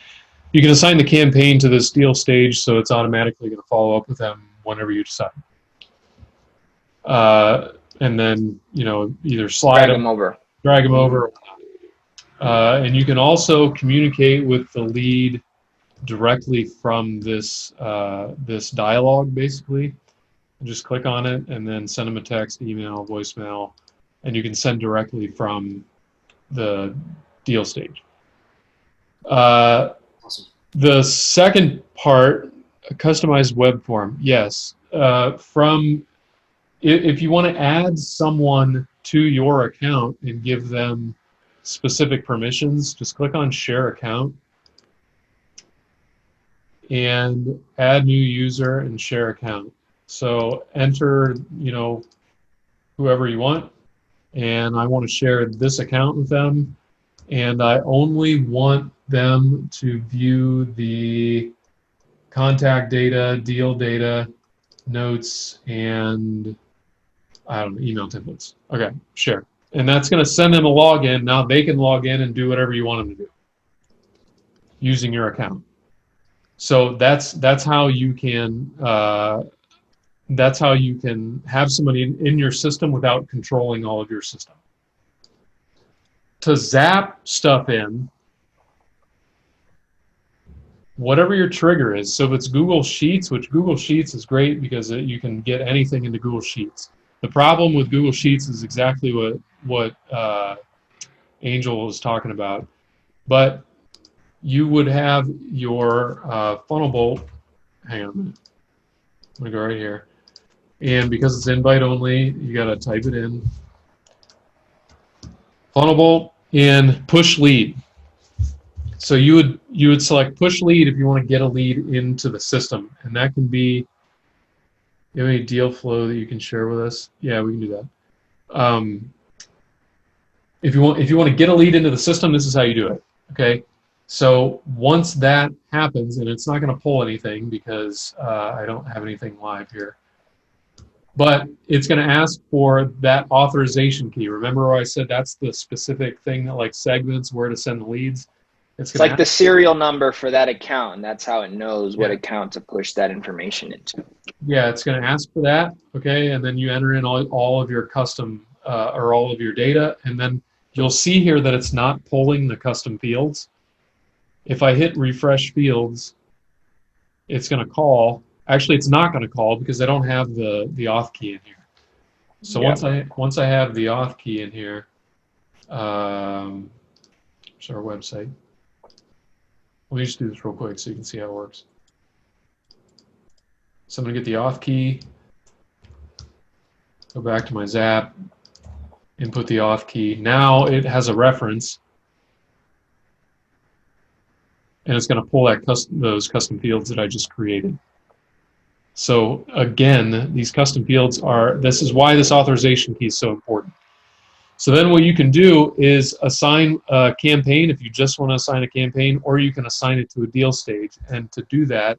the campaign to this deal stage, so it's automatically going to follow up with them whenever you decide. And then, either slide them over. Drag them over. And you can also communicate with the lead directly from this dialogue, basically. Just click on it and then send them a text, email, voicemail, and you can send directly from the deal stage. Awesome. The second part, a customized web form. Yes. If you want to add someone to your account and give them specific permissions, just click on Share Account and add new user and share account. So enter, whoever you want, and I want to share this account with them, and I only want them to view the contact data, deal data, notes, and email templates. Okay, share. And that's going to send them a login. Now they can log in and do whatever you want them to do using your account. So that's how you can have somebody in your system without controlling all of your system. To zap stuff in, whatever your trigger is. So if it's Google Sheets, which Google Sheets is great because you can get anything into Google Sheets. The problem with Google Sheets is exactly what Angel was talking about. But you would have your Funnelbolt. Hang on a minute. I'm going to go right here. And because it's invite only, you got to type it in. Funnelbolt and push lead. So you would select push lead if you want to get a lead into the system, and that can be. You have any deal flow that you can share with us? Yeah, we can do that. If you want to get a lead into the system, this is how you do it. Okay. So once that happens, and it's not going to pull anything because I don't have anything live here, but it's going to ask for that authorization key. Remember where I said that's the specific thing that like segments where to send the leads? It's like the serial number for that account, and that's how it knows what account to push that information into. Yeah, it's going to ask for that, okay, and then you enter in all of your custom or all of your data, and then you'll see here that it's not pulling the custom fields. If I hit refresh fields, it's going to call. Actually, it's not going to call because I don't have the auth key in here. So once I have the auth key in here, it's our website. Let me just do this real quick so you can see how it works. So I'm going to get the auth key, go back to my Zap, input the auth key. Now it has a reference, and it's going to pull those custom fields that I just created. So again, these custom fields this is why this authorization key is so important. So then what you can do is assign a campaign if you just want to assign a campaign, or you can assign it to a deal stage. And to do that,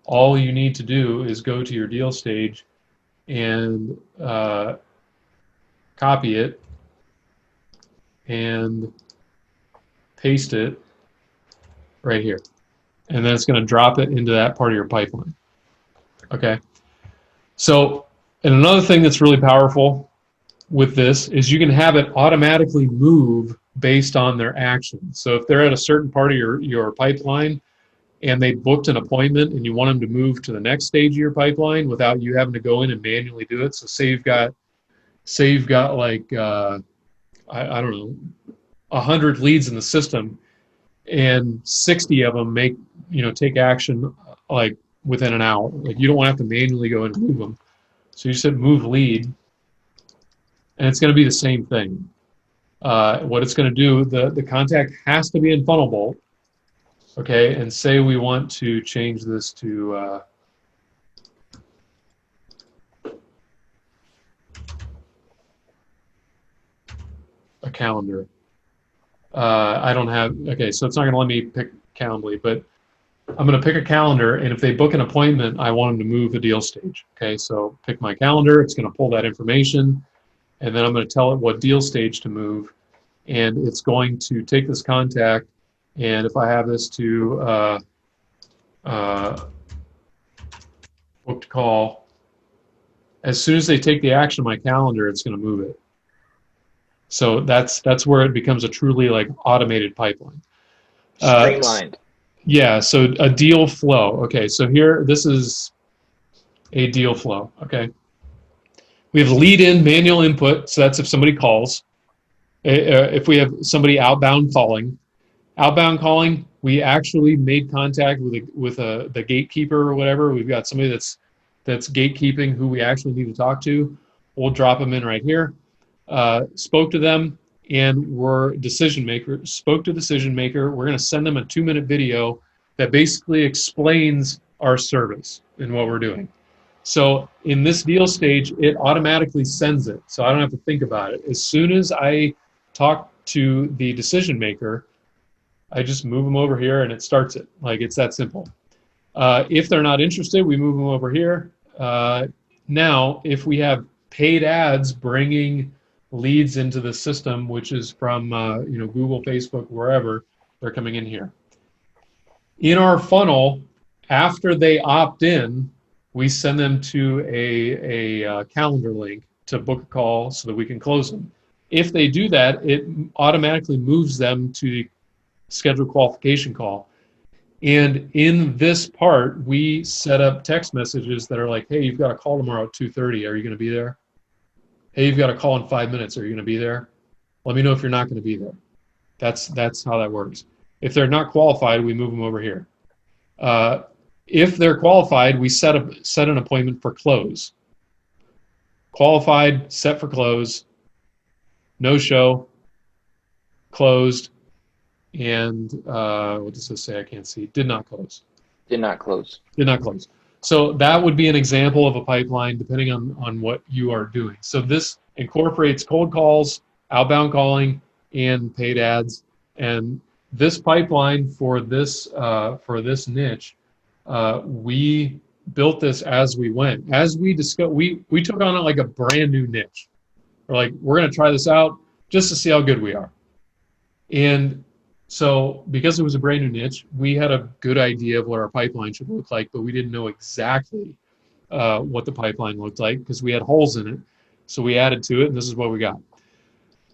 all you need to do is go to your deal stage and copy it and paste it right here. And then it's going to drop it into that part of your pipeline. Okay. So, and another thing that's really powerful with this is you can have it automatically move based on their actions. So if they're at a certain part of your pipeline and they booked an appointment and you want them to move to the next stage of your pipeline without you having to go in and manually do it. So say you've got like, I don't know, 100 leads in the system and 60 of them take action like within an hour. Like you don't want to have to manually go and move them. So you said move lead, and it's going to be the same thing. What it's going to do, the contact has to be in Funnelbolt. Okay, and say we want to change this to a calendar. I don't have, okay, so it's not going to let me pick Calendly, but I'm going to pick a calendar, and if they book an appointment, I want them to move the deal stage. Okay, so pick my calendar, it's going to pull that information, and then I'm going to tell it what deal stage to move, and it's going to take this contact, and if I have this to booked call, as soon as they take the action on my calendar, it's going to move it. So that's where it becomes a truly like automated pipeline. Streamlined. Yeah, so a deal flow. Okay, so here, this is a deal flow, okay? We have lead in, manual input, so that's if somebody calls. If we have somebody outbound calling. Outbound calling, we actually made contact with the gatekeeper or whatever. We've got somebody that's gatekeeping who we actually need to talk to. We'll drop them in right here. Spoke to them, and we're decision maker. Spoke to decision maker. We're going to send them a 2-minute video that basically explains our service and what we're doing. So in this deal stage, it automatically sends it. So I don't have to think about it. As soon as I talk to the decision maker, I just move them over here and it starts it. Like, it's that simple. If they're not interested, we move them over here. Now, if we have paid ads bringing leads into the system, which is from Google, Facebook, wherever, they're coming in here. In our funnel, after they opt in, we send them to a calendar link to book a call so that we can close them. If they do that, it automatically moves them to the scheduled qualification call. And in this part, we set up text messages that are like, hey, you've got a call tomorrow at 2:30. Are you going to be there? Hey, you've got a call in 5 minutes. Are you going to be there? Let me know if you're not going to be there. That's how that works. If they're not qualified, we move them over here. If they're qualified, we set an appointment for close. Qualified, set for close, no show, closed, and what does this say? I can't see. Did not close. Did not close. Did not close. So that would be an example of a pipeline depending on what you are doing. So this incorporates cold calls, outbound calling, and paid ads. And this pipeline for this niche, we built this as we went. As we discussed, we took on it like a brand new niche. We're like, we're going to try this out just to see how good we are. And so because it was a brand new niche, we had a good idea of what our pipeline should look like, but we didn't know exactly what the pipeline looked like because we had holes in it. So we added to it, and this is what we got.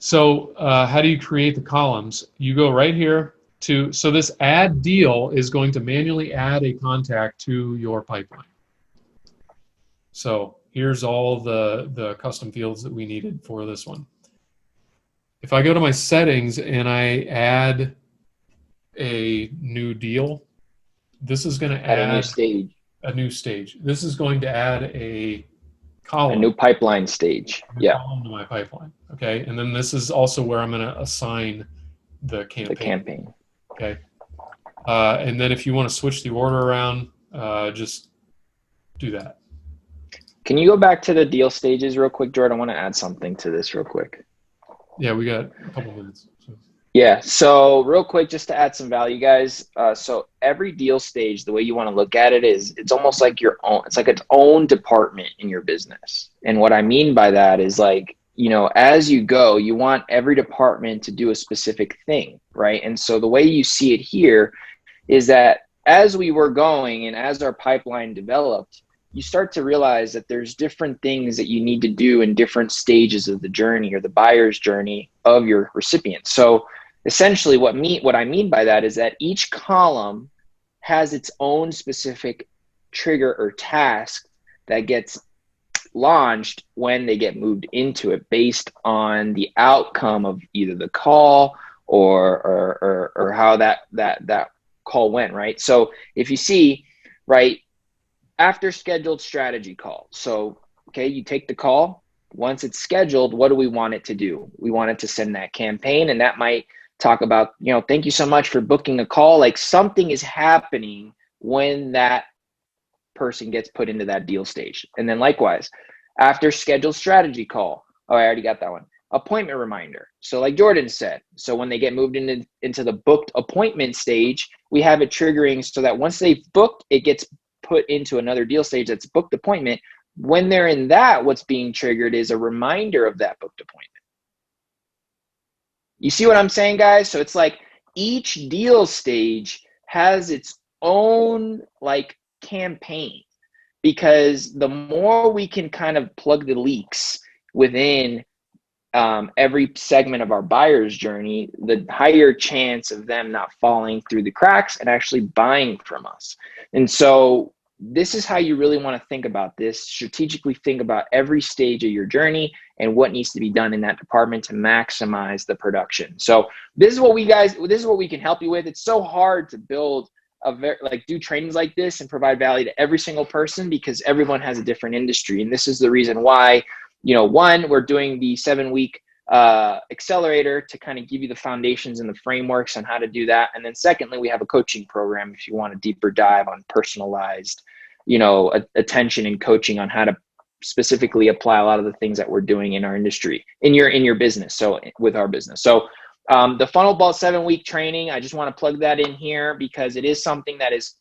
So how do you create the columns? You go right here so this add deal is going to manually add a contact to your pipeline. So here's all the custom fields that we needed for this one. If I go to my settings and I add a new deal, this is going to add a new stage. A new stage. This is going to add a column. A new pipeline stage. Yeah. Column to my pipeline. Okay. And then this is also where I'm going to assign the campaign. The campaign. Okay. And then if you want to switch the order around, just do that. Can you go back to the deal stages real quick, Jorden? I want to add something to this real quick. Yeah, we got a couple minutes. So. Yeah, so real quick, just to add some value, guys. So every deal stage, the way you want to look at it is it's almost like your own, it's like its own department in your business. And what I mean by that is like as you go, you want every department to do a specific thing, right? And so the way you see it here is that as we were going and as our pipeline developed, you start to realize that there's different things that you need to do in different stages of the journey or the buyer's journey of your recipient. So essentially what I mean by that is that each column has its own specific trigger or task that gets launched when they get moved into it based on the outcome of either the call or how that call went, right? So if you see, right, after scheduled strategy call. So, okay, you take the call. Once it's scheduled, what do we want it to do? We want it to send that campaign, and that might talk about, thank you so much for booking a call. Like something is happening when that person gets put into that deal stage. And then likewise, after scheduled strategy call, oh, I already got that one. Appointment reminder. So like Jorden said, so when they get moved into the booked appointment stage, we have it triggering so that once they've booked, it gets put into another deal stage that's booked appointment. When they're in that, what's being triggered is a reminder of that booked appointment. You see what I'm saying, guys? So it's like each deal stage has its own like campaign, because the more we can kind of plug the leaks within every segment of our buyer's journey, the higher chance of them not falling through the cracks and actually buying from us. And so this is how you really want to think about this. Strategically think about every stage of your journey and what needs to be done in that department to maximize the production. So this is what we can help you with. It's so hard to build do trainings like this and provide value to every single person, because everyone has a different industry. And this is the reason why, one, we're doing the 7-week accelerator to kind of give you the foundations and the frameworks on how to do that. And then secondly, we have a coaching program if you want a deeper dive on personalized, attention and coaching on how to specifically apply a lot of the things that we're doing in our industry, in your business. So with our business. So the Funnelbolt 7-week training, I just want to plug that in here because it is something that is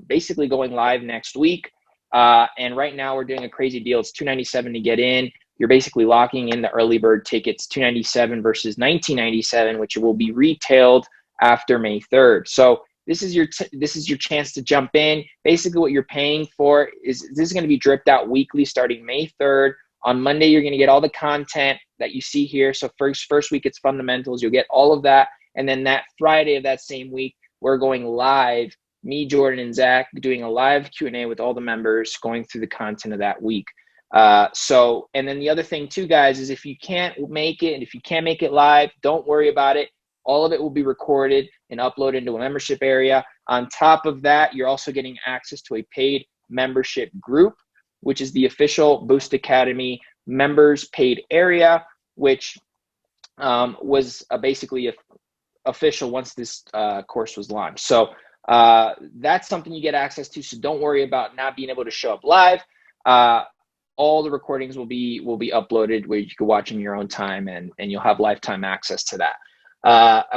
basically going live next week. And right now we're doing a crazy deal. It's $297 to get in. You're basically locking in the early bird tickets, $297 versus $1997, which will be retailed after May 3rd. So this is your chance to jump in. Basically what you're paying for is this is going to be dripped out weekly starting May 3rd. On Monday, you're going to get all the content that you see here. So first week, it's fundamentals. You'll get all of that. And then that Friday of that same week, we're going live, me, Jorden, and Zach, doing a live Q&A with all the members, going through the content of that week. And then the other thing too, guys, is if you can't make it, and if you can't make it live, don't worry about it. All of it will be recorded and uploaded into a membership area. On top of that, you're also getting access to a paid membership group, which is the official Boost Academy members paid area, which was basically official once this course was launched. So that's something you get access to. So don't worry about not being able to show up live. All the recordings will be uploaded where you can watch in your own time, and you'll have lifetime access to that.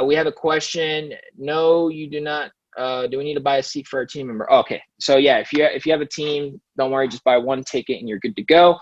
We have a question. No, you do not. Do we need to buy a seat for our team member? Okay. So yeah, if you have a team, don't worry, just buy one ticket and you're good to go.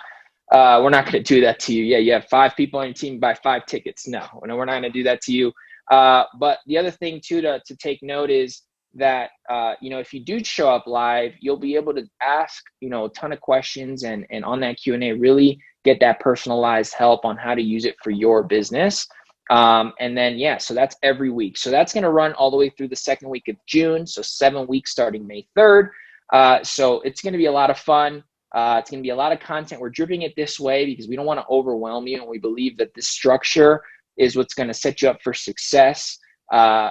We're not going to do that to you. Yeah, you have 5 people on your team, buy 5 tickets. No, we're not going to do that to you. But the other thing too to take note is that if you do show up live, you'll be able to ask a ton of questions and on that Q&A really get that personalized help on how to use it for your business. And then, so that's every week. So that's going to run all the way through the 2nd week of June. So 7 weeks starting May 3rd. So it's going to be a lot of fun. It's going to be a lot of content. We're dripping it this way because we don't want to overwhelm you. And we believe that this structure is what's going to set you up for success.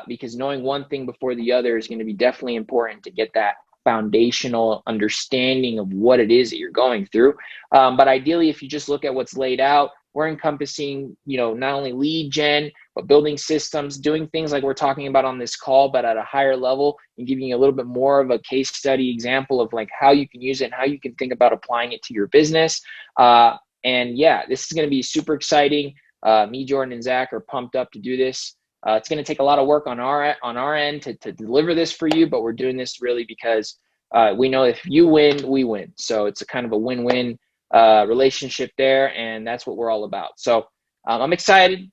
Because knowing one thing before the other is going to be definitely important to get that foundational understanding of what it is that you're going through. But ideally, if you just look at what's laid out, we're encompassing, not only lead gen, but building systems, doing things like we're talking about on this call, but at a higher level, and giving you a little bit more of a case study example of like how you can use it and how you can think about applying it to your business. This is going to be super exciting. Me, Jorden, and Zach are pumped up to do this. It's going to take a lot of work on our end to deliver this for you, but we're doing this really because we know if you win, we win. So it's a kind of a win-win relationship there, and that's what we're all about. So I'm excited.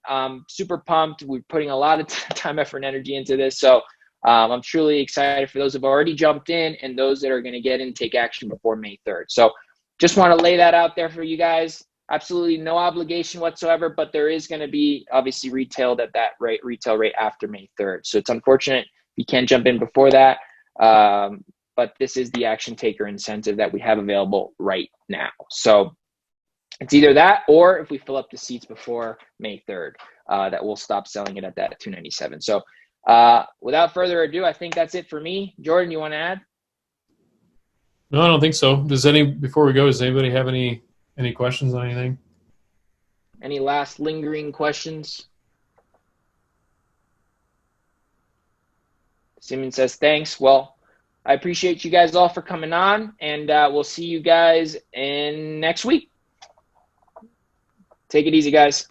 Super pumped. We're putting a lot of time, effort, and energy into this. So I'm truly excited for those who have already jumped in and those that are going to get in and take action before May 3rd. So just want to lay that out there for you guys. Absolutely no obligation whatsoever, but there is going to be obviously retailed at that retail rate after May 3rd. So it's unfortunate you can't jump in before that. But this is the action taker incentive that we have available right now. So it's either that, or if we fill up the seats before May 3rd, that we'll stop selling it at that $297. So without further ado, I think that's it for me. Jorden, you want to add? No, I don't think so. Before we go, does anybody have any questions on anything? Any last lingering questions? Simon says, thanks. Well, I appreciate you guys all for coming on, and we'll see you guys in next week. Take it easy, guys.